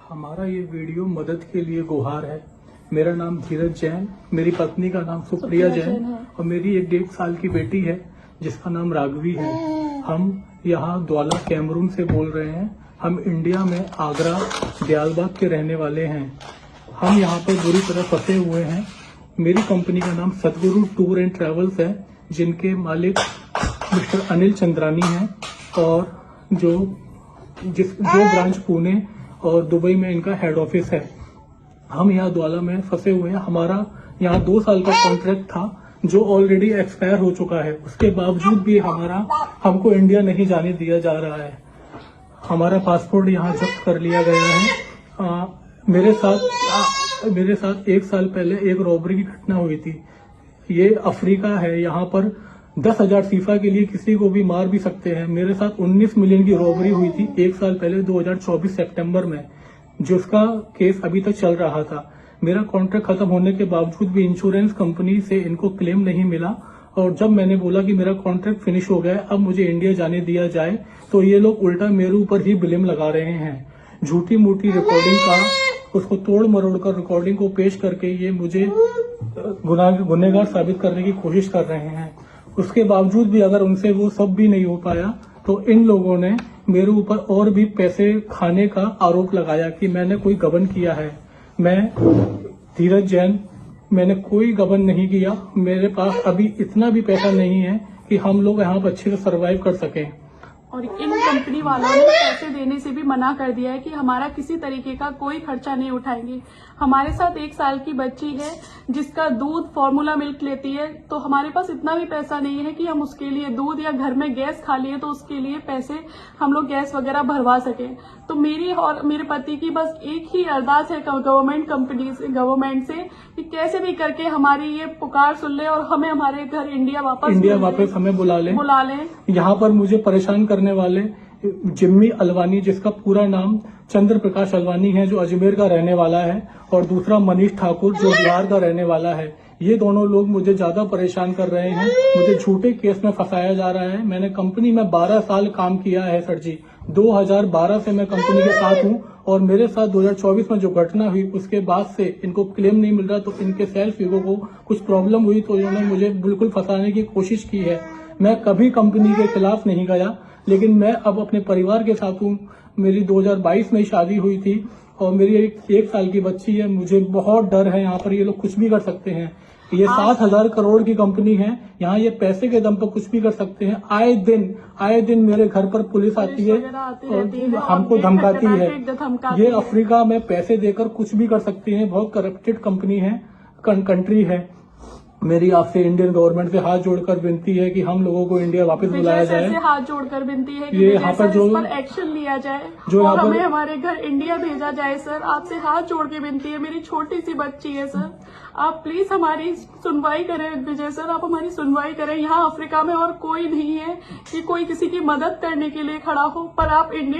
हमारा ये वीडियो मदद के लिए गुहार है। मेरा नाम धीरज जैन, मेरी पत्नी का नाम सुप्रिया जैन और मेरी एक 1.5 साल की बेटी है जिसका नाम राघवी है। हम यहाँ द्वाला कैमरून से बोल रहे हैं। हम इंडिया में आगरा दयालबाग के रहने वाले हैं। हम यहाँ पर बुरी तरह फंसे हुए हैं। मेरी कंपनी का नाम सतगुरु टूर एंड ट्रेवल्स है, जिनके मालिक मिस्टर अनिल चंद्रानी हैं और जो ब्रांच पुणे और दुबई में इनका हेड ऑफिस है। हम यहाँ द्वाला में फंसे हुए हैं। हमारा यहाँ 2 साल का कॉन्ट्रैक्ट था जो ऑलरेडी एक्सपायर हो चुका है। उसके बावजूद भी हमको इंडिया नहीं जाने दिया जा रहा है। हमारा पासपोर्ट यहाँ जब्त कर लिया गया है। मेरे साथ 1 साल पहले एक रॉबरी की घटना हुई थी। ये अफ्रीका है, यहाँ पर 10,000 फीफा के लिए किसी को भी मार भी सकते हैं। मेरे साथ 19 मिलियन की रॉबरी हुई थी 1 साल पहले 2024 सितंबर में, जिसका केस अभी तक चल रहा था। मेरा कॉन्ट्रैक्ट खत्म होने के बावजूद भी इंश्योरेंस कंपनी से इनको क्लेम नहीं मिला और जब मैंने बोला कि मेरा कॉन्ट्रैक्ट फिनिश हो गया, अब मुझे इंडिया जाने दिया जाए, तो ये लोग उल्टा मेरे ऊपर ही ब्लेम लगा रहे हैं। झूठी मूठी रिकॉर्डिंग का उसको तोड़ मरोड़ कर रिकॉर्डिंग को पेश करके ये मुझे गुनहगार साबित करने की कोशिश कर रहे हैं। उसके बावजूद भी अगर उनसे वो सब भी नहीं हो पाया तो इन लोगों ने मेरे ऊपर और भी पैसे खाने का आरोप लगाया कि मैंने कोई गबन किया है। मैं धीरज जैन, मैंने कोई गबन नहीं किया। मेरे पास अभी इतना भी पैसा नहीं है कि हम लोग यहाँ पर अच्छे से सर्वाइव कर सकें। और इन कंपनी वालों ने पैसे देने से भी मना कर दिया है कि हमारा किसी तरीके का कोई खर्चा नहीं उठाएंगे। हमारे साथ 1 साल की बच्ची है जिसका दूध फॉर्मूला मिल्क लेती है, तो हमारे पास इतना भी पैसा नहीं है कि हम उसके लिए दूध, या घर में गैस खाली है तो उसके लिए पैसे हम लोग गैस वगैरह भरवा सके। तो मेरी और मेरे पति की बस एक ही अरदास है गवर्नमेंट से कि कैसे भी करके हमारी ये पुकार सुन ले और हमें हमारे घर इंडिया वापस हमें बुला लें। यहाँ पर मुझे परेशान करने वाले जिम्मी अलवानी, जिसका पूरा नाम चंद्र प्रकाश अलवानी है, जो अजमेर का रहने वाला है, और दूसरा मनीष ठाकुर जो बिहार का रहने वाला है। ये दोनों लोग मुझे ज्यादा परेशान कर रहे हैं। मुझे झूठे केस में फंसाया जा रहा है। मैंने कंपनी में 12 साल काम किया है सर जी। 2012 से मैं कंपनी के साथ हूँ और मेरे साथ 2024 में जो घटना हुई उसके बाद से इनको क्लेम नहीं मिल रहा, तो इनके सेल्फ ईगो को कुछ प्रॉब्लम हुई तो इन्होंने मुझे बिल्कुल फंसाने की कोशिश की है। मैं कभी कंपनी के खिलाफ नहीं गया, लेकिन मैं अब अपने परिवार के साथ हूँ। मेरी 2022 में शादी हुई थी और मेरी 1 साल की बच्ची है। मुझे बहुत डर है। यहाँ पर ये लोग कुछ भी कर सकते हैं। ये 7,000 करोड़ की कंपनी है। यहाँ ये पैसे के दम पर कुछ भी कर सकते हैं। आए दिन मेरे घर पर पुलिस आती है और हमको धमकाती है। ये अफ्रीका में पैसे देकर कुछ भी कर सकती है। बहुत करप्टेड कंपनी है, कंट्री है। मेरी आपसे इंडियन गवर्नमेंट से हाथ जोड़कर विनती है कि हम लोगों को इंडिया वापस बुलाया जाए। हाथ जोड़कर विनती है कि ये यहाँ पर जो एक्शन लिया जाए जो और हमें हमारे घर इंडिया भेजा जाए। सर, आपसे हाथ जोड़ के विनती है। मेरी छोटी सी बच्ची है सर, आप प्लीज हमारी सुनवाई करें। विजय सर, आप हमारी सुनवाई करें। यहाँ अफ्रीका में और कोई नहीं है कि कोई किसी की मदद करने के लिए खड़ा हो, पर आप इंडिया